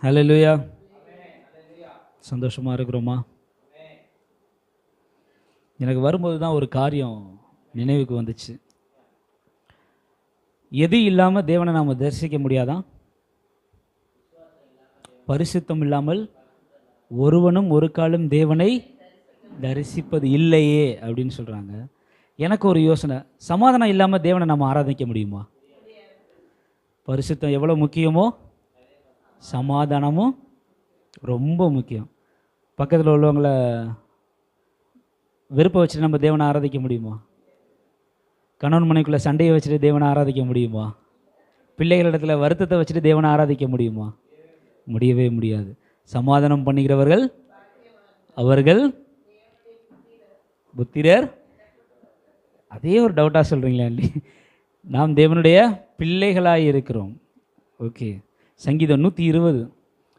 ஹல்லேலூயா. சந்தோஷமாக இருக்கிறோமா? எனக்கு வரும்போது தான் ஒரு காரியம் நினைவுக்கு வந்துச்சு. எது இல்லாமல் தேவனை நாம் தரிசிக்க முடியாதான்? பரிசுத்தம் இல்லாமல் ஒருவனும் ஒரு காலும் தேவனை தரிசிப்பது இல்லையே அப்படின்னு சொல்கிறாங்க. எனக்கு ஒரு யோசனை, சமாதானம் இல்லாமல் தேவனை நம்ம ஆராதிக்க முடியுமா? பரிசுத்தம் எவ்வளோ முக்கியமோ சமாதானமும் ரொம்ப முக்கியம். பக்கத்தில் உள்ளவங்களை வெறுப்பை வச்சுட்டு நம்ம தேவனை ஆராதிக்க முடியுமா? கணவன் மனைக்குள்ளே சண்டையை வச்சுட்டு தேவனை ஆராதிக்க முடியுமா? பிள்ளைகளிடத்தில் வருத்தத்தை வச்சுட்டு தேவனை ஆராதிக்க முடியுமா? முடியவே முடியாது. சமாதானம் பண்ணுகிறவர்கள் அவர்கள் புத்திரர். அதே ஒரு டவுட்டாக சொல்கிறீங்களா? இல்லை, நாம் தேவனுடைய பிள்ளைகளாக இருக்கிறோம். ஓகே, சங்கீதம் 120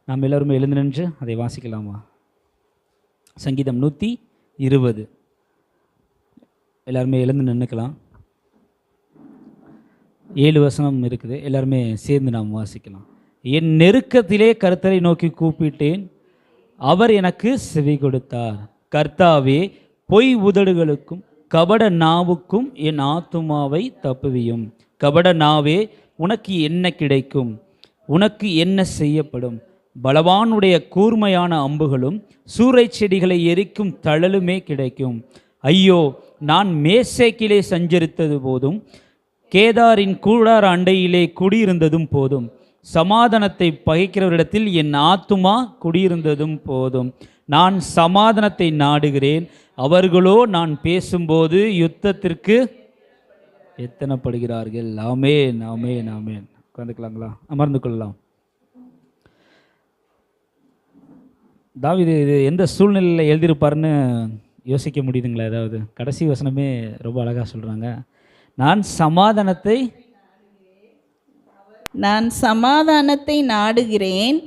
நாம் எல்லோருமே எழுந்து நின்று அதை வாசிக்கலாமா? சங்கீதம் 120 எல்லாருமே எழுந்து நின்றுக்கலாம். 7 வசனம் இருக்குது, எல்லாருமே சேர்ந்து நாம் வாசிக்கலாம். என் நெருக்கத்திலே கர்த்தரை நோக்கி கூப்பிட்டேன், அவர் எனக்கு செவி கொடுத்தார். கர்த்தாவே, பொய் உதடுகளுக்கும் கபட நாவுக்கும் என் ஆத்துமாவை தப்புவியும். கபட நாவே, உனக்கு என்ன கிடைக்கும்? உனக்கு என்ன செய்யப்படும்? பலவானுடைய கூர்மையான அம்புகளும் சூறை செடிகளை எரிக்கும் தழலுமே கிடைக்கும். ஐயோ, நான் மேசேக்கிலே சஞ்சரித்தது போதும், கேதாரின் கூடார அண்டையிலே குடியிருந்ததும் போதும். சமாதானத்தை பகைக்கிறவரிடத்தில் என் ஆத்துமா குடியிருந்ததும் போதும். நான் சமாதானத்தை நாடுகிறேன், அவர்களோ நான் பேசும்போது யுத்தத்திற்கு எத்தனைப்படுகிறார்கள். ஆமேன், ஆமேன், ஆமேன். உட்காந்துக்கலாங்களா? அமர்ந்து கொள்ளலாம். தாவீது இது எந்த சூழ்நிலையில் எழுதியிருப்பாருன்னு யோசிக்க முடியுதுங்களா? ஏதாவது கடைசி வசனமே ரொம்ப அழகாக சொல்கிறாங்க. நான் சமாதானத்தை நாடுகிறேன்,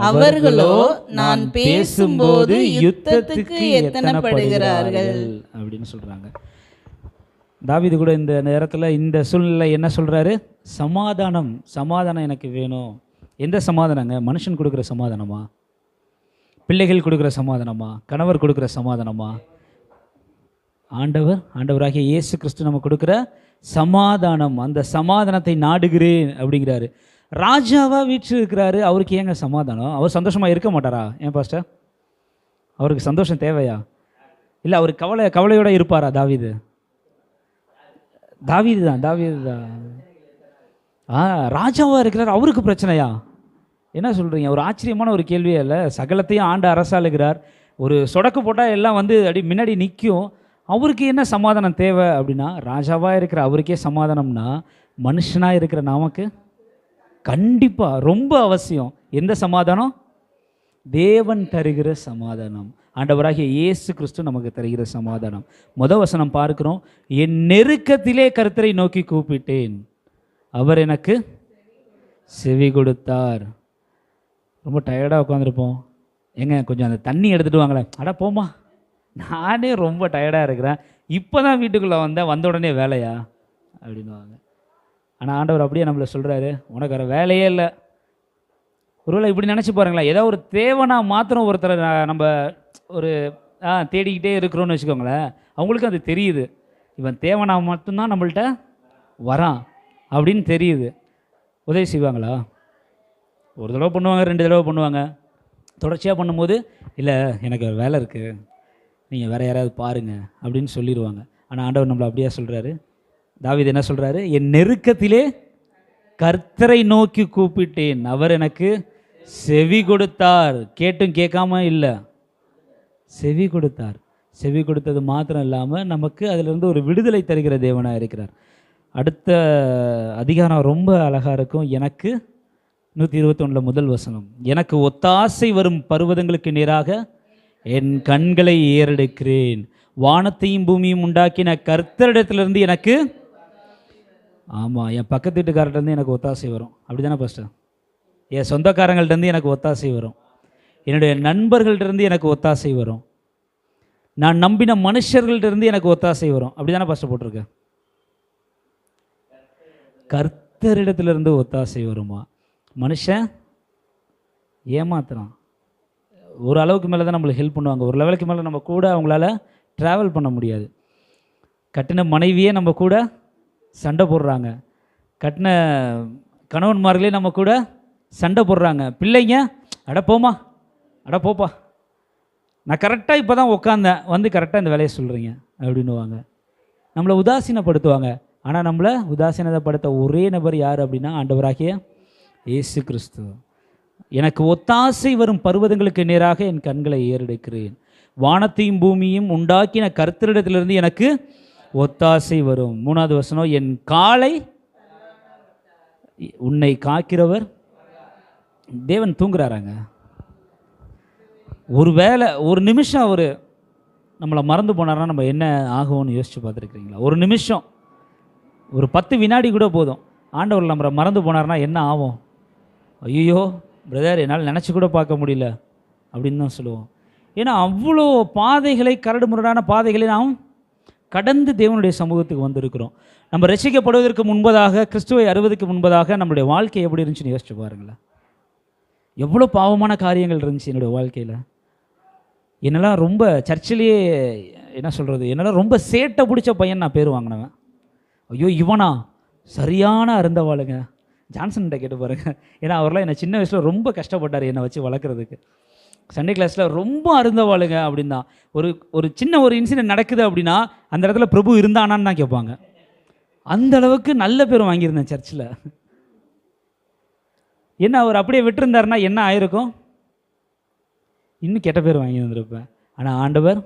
அவர்களோ நான் பேசும்போது யுத்தத்துக்கு எத்தனைப்படுகிறார்கள் அப்படின்னு சொல்கிறாங்க. தாவீது கூட இந்த நேரத்தில் இந்த சூழ்நிலை என்ன சொல்கிறாரு? சமாதானம் எனக்கு வேணும். எந்த சமாதானங்க? மனுஷன் கொடுக்குற சமாதானமா? பிள்ளைகள் கொடுக்குற சமாதானமா? கணவர் கொடுக்குற சமாதானமா? ஆண்டவராகிய இயேசு கிறிஸ்து நம்ம கொடுக்குற சமாதானம். அந்த சமாதானத்தை நாடுகிறேன் அப்படிங்கிறாரு. ராஜாவா வீட்டில் இருக்கிறாரு, அவருக்கு ஏங்க சமாதானம்? அவர் சந்தோஷமாக இருக்க மாட்டாரா? ஏன் பாஸ்டர், அவருக்கு சந்தோஷம் தேவையா? இல்லை, அவர் கவலையோடு இருப்பாரா? தாவீது தான் ராஜாவாக இருக்கிறார், அவருக்கு பிரச்சனையா? என்ன சொல்கிறீங்க? ஒரு ஆச்சரியமான ஒரு கேள்வியே இல்லை. சகலத்தையும் ஆண்டு அரசாளுகிறார். ஒரு சொடக்கு போட்டால் எல்லாம் வந்து அப்படி முன்னாடி நிற்கும். அவருக்கு என்ன சமாதானம் தேவை அப்படின்னா, ராஜாவாக இருக்கிற அவருக்கே சமாதானம்னா, மனுஷனாக இருக்கிற நமக்கு கண்டிப்பாக ரொம்ப அவசியம். எந்த சமாதானம்? தேவன் தருகிற சமாதானம். ஆண்டவராகிய இயேசு கிறிஸ்து நமக்கு தருகிற சமாதானம். முதல் வசனம் பார்க்கிறோம், என் நெருக்கத்திலே கர்த்தரை நோக்கி கூப்பிட்டேன், அவர் எனக்கு செவி கொடுத்தார். ரொம்ப டயர்டாக உட்காந்துருப்போம். ஏங்க கொஞ்சம் அந்த தண்ணி எடுத்துகிட்டு வாங்களேன். அட போமா, நானே ரொம்ப டயர்டாக இருக்கிறேன், இப்போ தான் வீட்டுக்குள்ளே வந்த உடனே வேலையா அப்படின்வாங்க. ஆனால் ஆண்டவர் அப்படியே நம்மளை சொல்கிறாரு, உனக்கு வேறு வேலையே இல்லை. ஒருவேளை இப்படி நினச்சி பாருங்களேன், ஏதோ ஒரு தேவைனா மாத்திரம் ஒருத்தரை நம்ம ஒரு தேடிக்கிட்டே இருக்கிறோன்னு வச்சுக்கோங்களேன். அவங்களுக்கு அது தெரியுது, இவன் தேவைனா மட்டும்தான் நம்மள்கிட்ட வரான் அப்படின்னு தெரியுது. உதவி செய்வாங்களா? ஒரு தடவை பண்ணுவாங்க, 2 தடவை பண்ணுவாங்க. தொடர்ச்சியாக பண்ணும்போது, இல்லை எனக்கு வேலை இருக்குது, நீங்கள் வேறு யாராவது பாருங்கள் அப்படின்னு சொல்லிடுவாங்க. ஆனால் ஆண்டவர் நம்மளை அப்படியே சொல்கிறாரு. தாவீது என்ன சொல்கிறாரு? என் நெருக்கத்திலே கர்த்தரை நோக்கி கூப்பிட்டேன், அவர் எனக்கு செவி கொடுத்தார். கேட்டும் கேட்காம இல்லை, செவி கொடுத்தார். செவி கொடுத்தது மாத்திரம் இல்லாமல் நமக்கு அதிலிருந்து ஒரு விடுதலை தருகிற தேவனாக இருக்கிறார். அடுத்த அதிகாரம் ரொம்ப அழகாக இருக்கும். எனக்கு 121 முதல் வசனம், எனக்கு ஒத்தாசை வரும் பர்வதங்களுக்கு நேராக என் கண்களை ஏறெடுக்கிறேன், வானத்தையும் பூமியும் உண்டாக்கின கர்த்தரிடத்திலிருந்து எனக்கு. ஆமாம், என் பக்கத்து வீட்டுக்காரர்கிட்டருந்து எனக்கு ஒத்தாசை வரும். அப்படி தானே பாஸ்டர்? என் சொந்தக்காரங்கள்டேருந்து எனக்கு ஒத்தாசை வரும், என்னுடைய நண்பர்கள்டேருந்து எனக்கு ஒத்தாசை வரும், நான் நம்பின மனுஷர்கள்டேருந்து எனக்கு ஒத்தாசை வரும். அப்படி தானே பாஸ்டர் போட்டிருக்கேன்? கர்த்தரிடத்திலிருந்து ஒத்தாசை வருமா? மனுஷன் ஏமாத்துறான். ஒரு அளவுக்கு மேலே தான் நம்மளுக்கு ஹெல்ப் பண்ணுவாங்க, ஒரு லெவலுக்கு மேலே நம்ம கூட அவங்களால ட்ராவல் பண்ண முடியாது. கட்டின மனைவியே நம்ம கூட சண்டை போடுறாங்க, கட்டின கணவன்மார்களே நம்ம கூட சண்டை போடுறாங்க, பிள்ளைங்க அட போமா அட போப்பா நான் கரெக்டாக இப்போ தான் உட்காந்தேன் வந்து கரெக்டாக இந்த வேலையை சொல்கிறீங்க அப்படின்னுவாங்க. நம்மளை உதாசீனப்படுத்துவாங்க. ஆனால் நம்மளை உதாசீனப்படுத்த ஒரே நபர் யார் அப்படின்னா ஆண்டவராகிய இயேசு கிறிஸ்து. எனக்கு ஒத்தாசை வரும் பர்வதங்களுக்கு நேராக என் கண்களை ஏறெடுக்கிறேன், வானத்தையும் பூமியும் உண்டாக்கின கர்த்தரிடத்திலிருந்து எனக்கு ஒத்தாசை வரும். 3வது வசனம், என் காலை உன்னை காக்கிறவர். தேவன் தூங்குறாராங்க? ஒரு வேளை ஒரு நிமிஷம் அவர் நம்மளை மறந்து போனார்னா நம்ம என்ன ஆகும்னு யோசிச்சு பார்த்துருக்குறீங்களா? ஒரு நிமிஷம், ஒரு 10 வினாடி கூட போதும். ஆண்டவர் நம்மளை மறந்து போனார்னா என்ன ஆகும்? ஐயோ பிரதர் என்னால் நினச்சி கூட பார்க்க முடியல அப்படின்னு தான் சொல்லுவோம். ஏன்னா அவ்வளோ பாதைகளை, கரடு முரடான பாதைகளை நாம் கடந்து தேவனுடைய சமூகத்துக்கு வந்திருக்கிறோம். நம்ம ரசிக்கப்படுவதற்கு முன்பதாக, கிறிஸ்துவை அறிவதற்கு முன்பதாக நம்மளுடைய வாழ்க்கை எப்படி இருந்துச்சுன்னு யோசிச்சு பாருங்களேன். எவ்வளோ பாவமான காரியங்கள் இருந்துச்சு என்னுடைய வாழ்க்கையில். என்னெல்லாம் ரொம்ப சர்ச்சிலேயே என்ன சொல்கிறது, என்னெல்லாம் ரொம்ப சேட்டை பிடிச்ச பையன் நான் பேர் வாங்கினவன். ஐயோ இவனா சரியான அருந்தவாளுங்க, ஜான்சன்கிட்ட கேட்டு பாருங்க. ஏன்னா அவரெல்லாம் என்னை சின்ன வயசில் ரொம்ப கஷ்டப்பட்டார் என்னை வச்சு வளர்க்குறதுக்கு. சண்டே கிளாஸில் ரொம்ப அருந்தவாளுங்க அப்படின்னா, ஒரு சின்ன ஒரு இன்சிடென்ட் நடக்குது அப்படின்னா அந்த இடத்துல பிரபு இருந்தானான்னு தான் கேட்பாங்க. அந்த அளவுக்கு நல்ல பேர் வாங்கியிருந்தேன் சர்ச்சில். என்ன அவர் அப்படியே விட்டுருந்தாருன்னா என்ன ஆயிருக்கும்? இன்னும் கெட்ட பேர் வாங்கி வந்திருப்பேன். ஆனால் ஆண்டவர்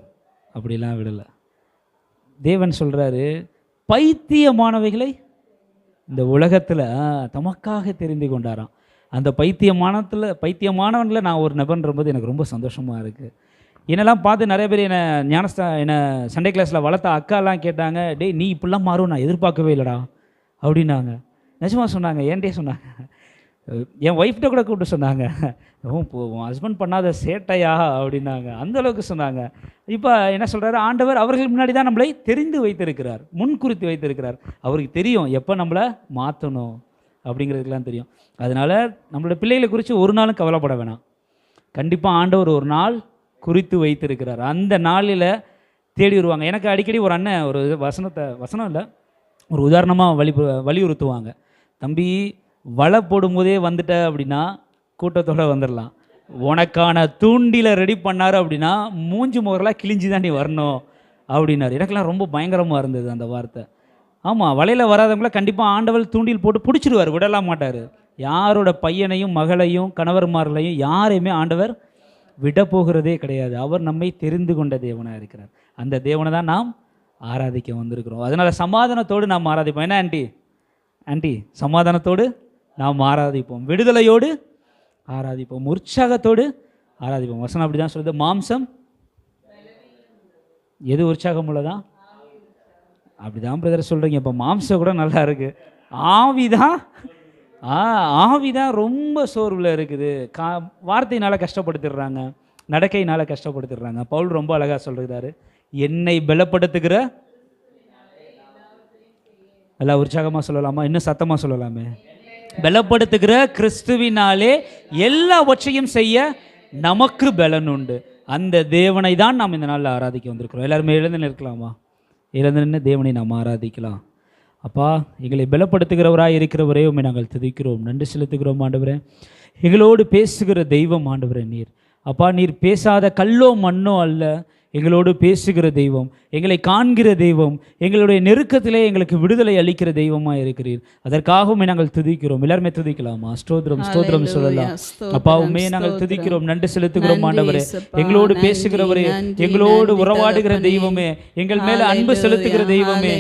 அப்படிலாம் விடலை. தேவன் சொல்கிறாரு, பைத்தியமானவைகளை இந்த உலகத்தில் தமக்காக தெரிந்து கொண்டாராம். அந்த பைத்தியமானவனில் நான் ஒரு நபர்ன்றபோது எனக்கு ரொம்ப சந்தோஷமாக இருக்குது. என்னெல்லாம் பார்த்து நிறைய பேர் என்னை சண்டே கிளாஸில் வளர்த்த அக்காலாம் கேட்டாங்க, டேய் நீ இப்படிலாம் மாறும் நான் எதிர்பார்க்கவே இல்லைடா அப்படின்னாங்க. நிஜமாக சொன்னாங்க, ஏன்டே சொன்னாங்க. என் ஒய்ஃப்கிட்ட கூட கூப்பிட்டு சொன்னாங்க, உன் ஹஸ்பண்ட் பண்ணாத சேட்டையா அப்படின்னாங்க. அந்தளவுக்கு சொன்னாங்க. இப்போ என்ன சொல்கிறாரு ஆண்டவர், அவர்கள் முன்னாடி தான் நம்மளை தெரிந்து வைத்திருக்கிறார், முன்குறித்து வைத்திருக்கிறார். அவருக்கு தெரியும் எப்போ நம்மளை மாற்றணும் அப்படிங்கிறதுக்கெலாம் தெரியும். அதனால் நம்மளோட பிள்ளைகளை குறித்து ஒரு நாளும் கவலைப்பட வேணாம். கண்டிப்பாக ஆண்டவர் ஒரு நாள் குறித்து வைத்திருக்கிறார். அந்த நாளில் தேடி வருவாங்க. எனக்கு அடிக்கடி ஒரு அண்ணன் ஒரு வசனம் இல்லை, ஒரு உதாரணமாக வலியுறுத்துவாங்க. தம்பி வலை போடும்போதே வந்துட்ட அப்படின்னா கூட்டத்தோடு வந்துடலாம், உனக்கான தூண்டில ரெடி பண்ணார் அப்படின்னா மூஞ்சி முகரெல்லாம் கிழிஞ்சி தான் நீ வரணும் அப்படின்னாரு. எனக்கெல்லாம் ரொம்ப பயங்கரமாக இருந்தது அந்த வார்த்தை. ஆமாம், வலையில் வராதவங்கள கண்டிப்பாக ஆண்டவர் தூண்டில் போட்டு பிடிச்சிடுவார், விடலாம் மாட்டார். யாரோட பையனையும் மகளையும் கணவர்மார்களையும் யாரையுமே ஆண்டவர் விட போகிறதே கிடையாது. அவர் நம்மை தெரிந்து கொண்ட தேவனாக இருக்கிறார். அந்த தேவனை தான் நாம் ஆராதிக்க வந்திருக்கிறோம். அதனால் சமாதானத்தோடு நாம் ஆராதிப்போம். என்ன ஆண்டி சமாதானத்தோடு நாம் ஆராதிப்போம், விடுதலையோடு ஆராதிப்போம், உற்சாகத்தோடு ஆராதிப்போம். வசனம் அப்படி தான் சொல்லுது. மாம்சம் எது உற்சாகம் உள்ளதான்? அப்படி தான் பிரதர் சொல்கிறீங்க. இப்போ மாம்சம் கூட நல்லா இருக்குது, ஆவிதான் ரொம்ப சோர்வில் இருக்குது. வார்த்தையினால் கஷ்டப்படுத்திடுறாங்க, நடக்கையினால் கஷ்டப்படுத்திடுறாங்க. பவுல் ரொம்ப அழகாக சொல்கிறாரு, என்னை பலப்படுத்துகிற, எல்லாம் உற்சாகமாக சொல்லலாமா, இன்னும் சத்தமாக சொல்லலாமே, பலப்படுத்துகிற கிறிஸ்துவினாலே எல்லாவற்றையும் செய்ய நமக்கு பலன் உண்டு. அந்த தேவனை தான் நாம் இந்த நாளில் ஆராதிக்க வந்திருக்கிறோம். எல்லாருமே எழுந்து நிற்கலாமா? எழுந்து நின்று தேவனை நாம் ஆராதிக்கலாம். அப்பா, எங்களை பலப்படுத்துகிறவராக இருக்கிறவரே உம்மை நாங்கள் துதிக்கிறோம், நன்றி செலுத்துகிறோம். ஆண்டவரே, எங்களோடு பேசுகிற தெய்வம் ஆண்டவரே நீர். அப்பா, நீர் பேசாத கல்லோ மண்ணோ அல்ல, எங்களோடு பேசுகிற தெய்வம், எங்களை காண்கிற தெய்வம், எங்களுடைய நெருக்கத்திலே எங்களுக்கு விடுதலை அளிக்கிற தெய்வமாக இருக்கிறீர். அதற்காகவும் நாங்கள் துதிக்கிறோம். எல்லாருமே துதிக்கலாமா? ஸ்தோத்திரம் ஸ்தோத்திரம் சொல்லலாம். அப்பா, உண்மையை நாங்கள் துதிக்கிறோம், நன்றி செலுத்துகிறோம். ஆண்டவரே, எங்களோடு பேசுகிறவரே, எங்களோடு உறவாடுகிற தெய்வமே, எங்கள் மேல அன்பு செலுத்துகிற தெய்வமே,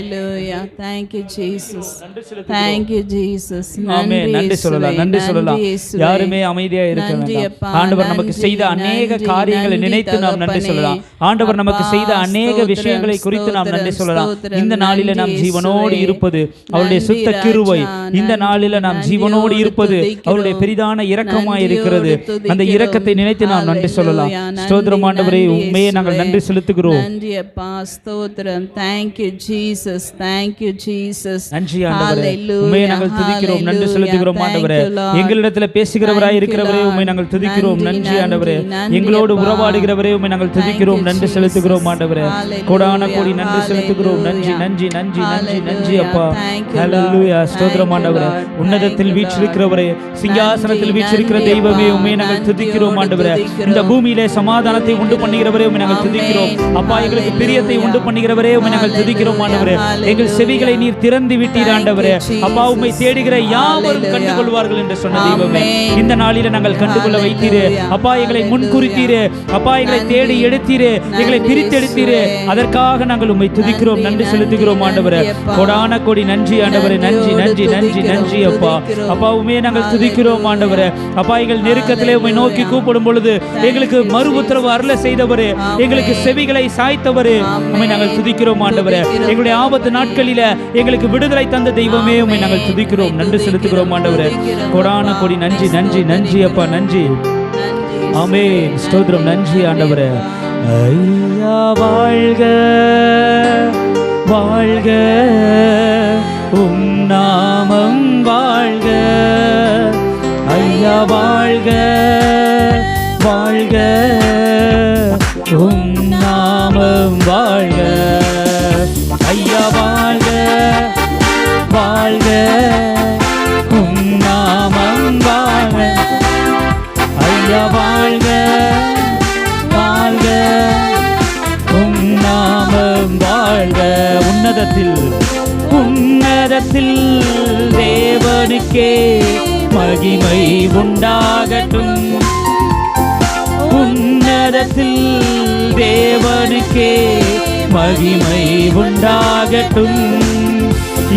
நன்றி சொல்லலாம், நன்றி சொல்லலாம். யாருமே அமைதியா இருக்க வேண்டாம். ஆண்டவர் நமக்கு செய்த அநேக காரியங்களை நினைத்து நாம் நன்றி சொல்லலாம். ஆண்டவர் ஆண்டவர் நமக்கு செய்த அநேக விஷயங்களை குறித்து நாம் நன்றி சொல்லலாம். இந்த நாளில நாம் ஜீவனோடு இருப்பது அவருடைய சுத்த கிருபை. இந்த நாளில நாம் ஜீவனோடு இருப்பது அவருடைய பெரிதான இரக்கமாய் இருக்கிறது. அந்த இரக்கத்தை நினைத்து நாம் நன்றி சொல்லலாம். ஸ்தோத்திரம் ஆண்டவரே, உண்மையே நாங்கள் நன்றி செலுத்துகிறோம். நன்றி அப்பா, ஸ்தோத்திரம். Thank you Jesus, thank you Jesus. நன்றி ஆண்டவரே, உண்மையை நாங்கள் துதிக்கிறோம், நன்றி செலுத்துகிறோம் ஆண்டவரே. எங்களிடத்தில் பேசுகிறவராய் இருக்கிறவரே உண்மை நாங்கள் துதிக்கிறோம். நன்றி ஆண்டவரே. எங்களோடு உறவாடுகிறவரே உண்மை நாங்கள் துதிக்கிறோம், நன்றி செலுத்துகிறோம் ஆண்டவரே. கோடான கோடி நன்றி செலுத்துகிறோம். நன்றி நன்றி நன்றி நன்றி நன்றி அப்பா. ஹல்லேலூயா. ஸ்தோத்திரம் ஆண்டவரே. உன்னதத்தில் வீற்றிருக்கிறவரே, சிங்காசனத்தில் வீற்றிருக்கிற தெய்வமே உண்மை நாங்கள் துதிக்கிறோம் ஆண்டவரே. இந்த பூமியிலே சமாதானத்தை உண்டு பண்ணுகிறவரே உண்மை நாங்கள் துதிக்கிறோம் அப்பா. எங்களுக்கு பிரியத்தை உண்டு பண்ணுகிறவரே உண்மை நாங்கள் துதிக்கிறோம் ஆண்டவரே. எங்கள் செவிகளை நீர் திறந்து விட்டீர் ஆண்டவரே. அப்பா, உம்மை தேடுகிற யாவரும் கண்டுகொள்வார்கள் என்று சொன்ன தெய்வமே, இந்த நாளில நாங்கள் கண்டுகொள்ள வைத்தீரே அப்பா. எங்களை முன்குறித்தீரே அப்பா. எங்களை தேடி எடுத்தீரே, எங்களை பிரித்தெடுத்தீரே. அதற்காக நாங்கள் உம்மை துதிக்கிறோம், நன்றி செலுத்துகிறோம் ஆண்டவரே. கோடான கோடி நன்றி ஆண்டவரே. நன்றி நன்றி நன்றி நன்றி அப்பா. அப்பா, உண்மையை நாங்கள் துதிக்கிறோம் ஆண்டவரே. அப்பா, எங்கள் நெருக்கத்திலே உம்மை நோக்கி கூப்பிடும் பொழுது எங்களுக்கு மறு உத்தரவு அருள செய்தவரே, எங்களுக்கு செவிகளை சாய்த்தவரே உம்மை நாங்கள் துதிக்கிறோம் ஆண்டவரே. எங்களுடைய ஆபத்து நாட்களில எங்களுக்கு விடுதலை தந்த தெய்வமே உம்மை நாங்கள் துதிக்கிறோம், நன்றி செலுத்துகிறோம் ஆண்டவரே. கோடான கோடி நன்றி நன்றி நன்றி அப்பா. நன்றி. ஆமென். ஸ்தோத்திரம். நன்றி ஆண்டவரே. ஐயா வாழ்க வாழ்க, உம் நாமம் வாழ்க. ஐயா வாழ்க வாழ்க, உம் நாமம் வாழ்க. ஐயா வாழ்க வாழ்க, உம் நாமம் வாழ்க. ஐயா வாழ்க வாழ்க, உம் நாமம் வாழ்க. உன்னதத்தில் உன்னதத்தில் தேவனுக்கே மகிமை உண்டாகட்டும். உன்னதத்தில் தேவனுக்கே மகிமை உண்டாகட்டும்.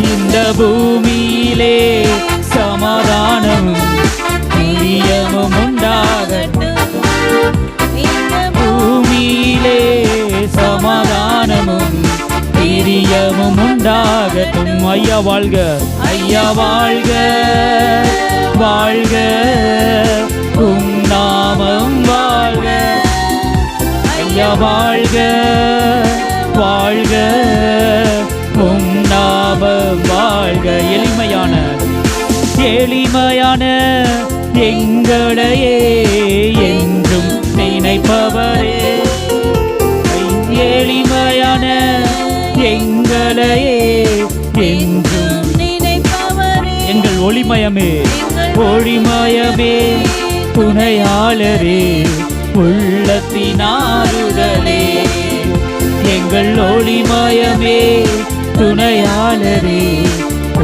இந்த பூமியிலே சமாதானமும் பிரியமும் உண்டாகட்டும். பூமியிலே சமாதானமும் பிரியமும் உண்டாகட்டும். ஐயா வாழ்க ஐயா வாழ்க வாழ்க, உம் நாமம் வாழ்க. ஐயா வாழ்க வாழ்க, உம் நாமம் வாழ்க. எளிமையான எளிமையான எங்களையே என்றும் நினைப்பவரே, எளிமையான எங்களையே என்றும் நினைப்பவரே. எங்கள் ஒளிமயமே ஒளிமயமே, துணையாளரே, உள்ளத்தினாருதலே. எங்கள் ஒளிமயமே துணையாளரே,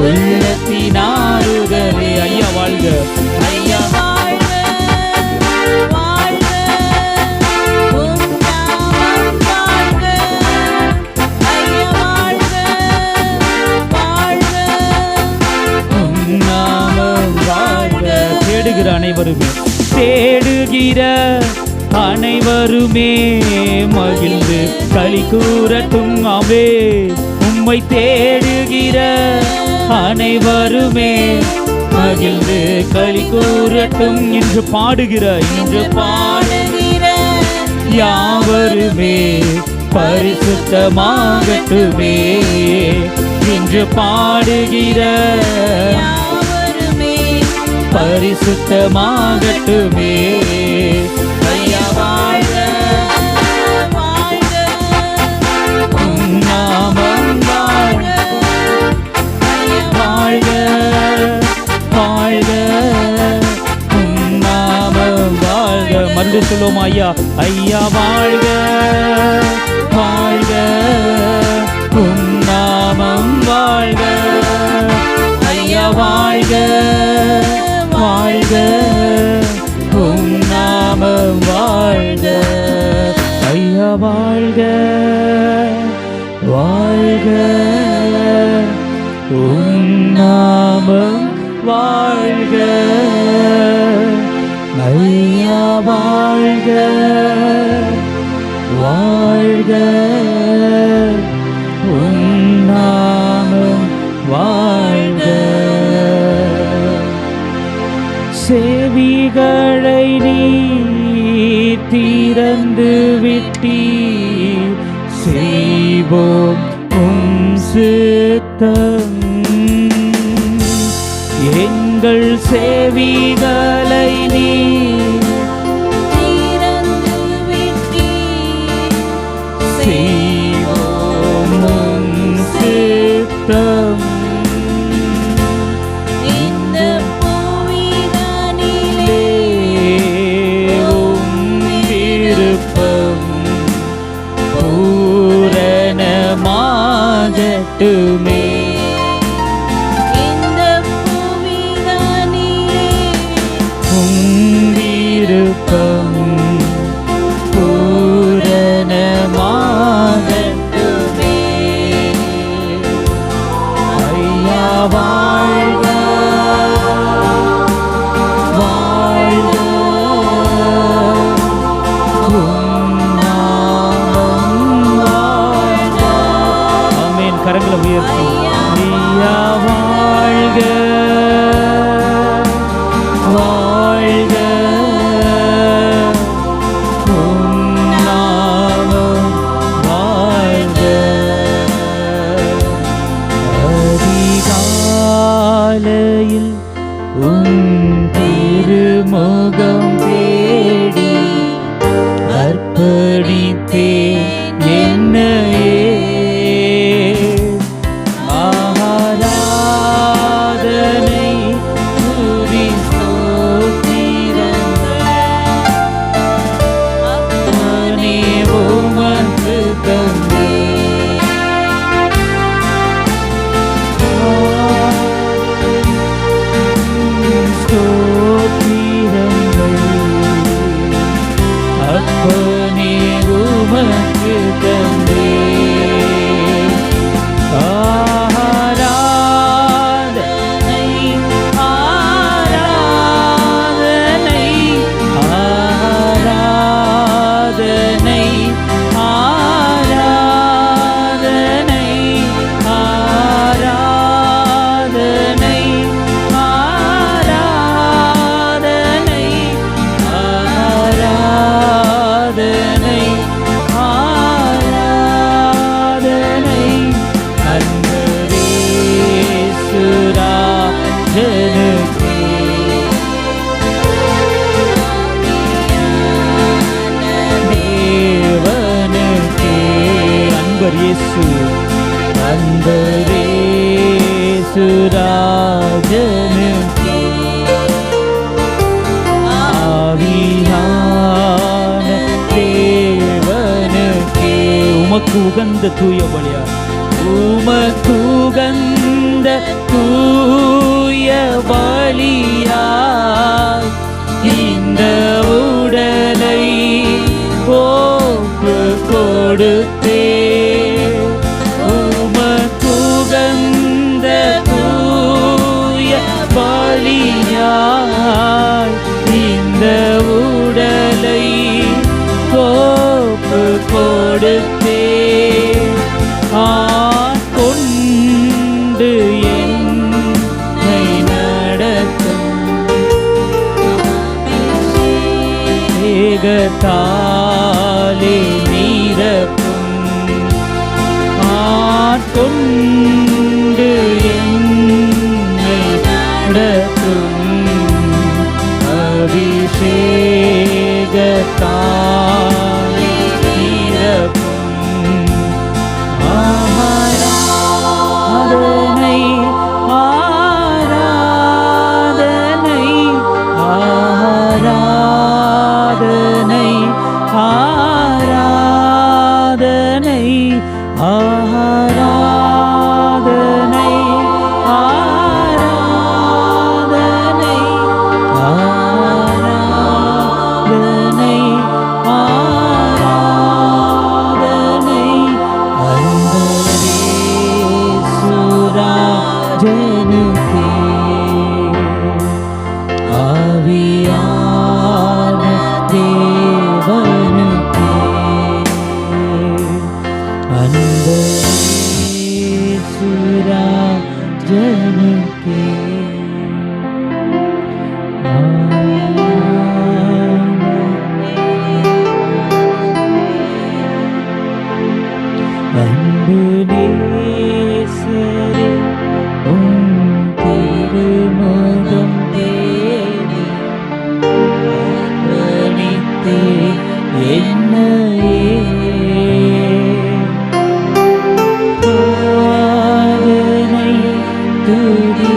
உள்ளத்தினாருதலே. ஐயா வாழ்க ஐயா வாழ்க வாழ்க, உம் நாமம் வாழ்க. ஐயா வாழ்க வாழ்க, உம் நாமம் வாழ்க. தேடுகிற அனைவருமே தேடுகிற அனைவருமே மகிழ்ந்து களி கூறட்டும். ஆமே. உம்மை தேடுகிற அனைவருமே மகிழ்ந்து களி கூறட்டும். இன்று பாடுகிற யாவருமே பரிசுத்தமாகட்டுமே. இன்று பாடுகிற பரிசுத்தமாகட்டுமே. ஐயா வாழ்க வாழ்க, உம் நாமம் வாழ்க. ஐயா வாழ்க வாழ்க, உம் நாமம் வாழ்க. மறுபடியும் சொல்லுவோம் ஐயா. ஐயா வாழ்க வாழ்க, உம் நாமம் வாழ்க. ஐயா வாழ்க வாழ்க, உம் நாமம் வாழ்க. ஐயா வாழ்க வாழ்க, உம் நாமம் வாழ்க. ஐயா வாழ்க வாழ்க, உம் நாமம் வாழ்க. செவிகளை நீ திறந்து விட்டீர், செய்வோம் உம் சித்தம். எங்கள் செவிகளை நீ திறந்து விட்டீர், செய்வோம் உம் சித்தம். இந்த புவிதனிலே உம் விருப்பம் பூரணமாகட்டுமே. இந்த புவிதனிலே உம் விருப்பம் பூரணமாகட்டுமே. ஐயா வாழ்க, வாழ்க, உம் நாமம் வாழ்க. ஆமென். கரங்களை உயர்த்தி ஐயா வாழ்க, வாழ்க, உம் நாமம் வாழ்க. அதிகாலையில் உம் திருமுகம் தேடி அர்ப்பணித்தேன் என்னையே. ஆராதனை துதி ஸ்தோத்திரங்கள் அப்பனே உமக்கு தந்தேன். ஸ்தோத்திரங்கள் அப்பனே உமக்கு தந்தேன். ஆராதனை, ஆராதனை, ஆராதனை, ஆராதனை, ஆராதனை, ஆராதனை, ஆராதனை, ஆராதனை அன்பரேசுராஜனுக்கே. தேவனுக்கே அன்பர் இயேசு, அன்பரேசுராஜனுக்கே. ஆவியான தேவனுக்கே உமக்கு உகந்த தூய பலியா, உமக்கு உகந்த தூய பலியா இந்த உடலை ஒப்பு கொடுத்தே. உமக்கு உகந்த தூய பலியாய் இந்த உடலை ஒப்பு கொடுத்தே. ஆட்கொண்டு என்னை நடத்தும் ஏகத்தாலே நீரப்பும். ஆட்கொண்டு என்னை நடத்தும் அபிஷேகத்தாலே நீரப்பும். ஆராதனை, ஆராதனை, ஆராதனை, ஆராதனை, ஆராதனை, ஆராதனை, என்னையே ஆராதனை துதி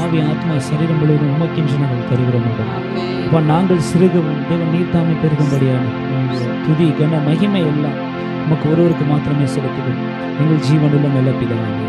ஆவி ஆத்மா சரீரம் முழுவதும் உமக்கென்று நாங்கள் தருகிறோம். அப்பா நாங்கள் சிறுகவும் தேவன் நீர் தாமே பெருகும்படியான துதி கன மகிமை எல்லாம் உமக்கு ஒருவருக்கு மாத்திரமே செலுத்துகிறோம். எங்கள் ஜீவனுள்ள நல்ல பிதாவே.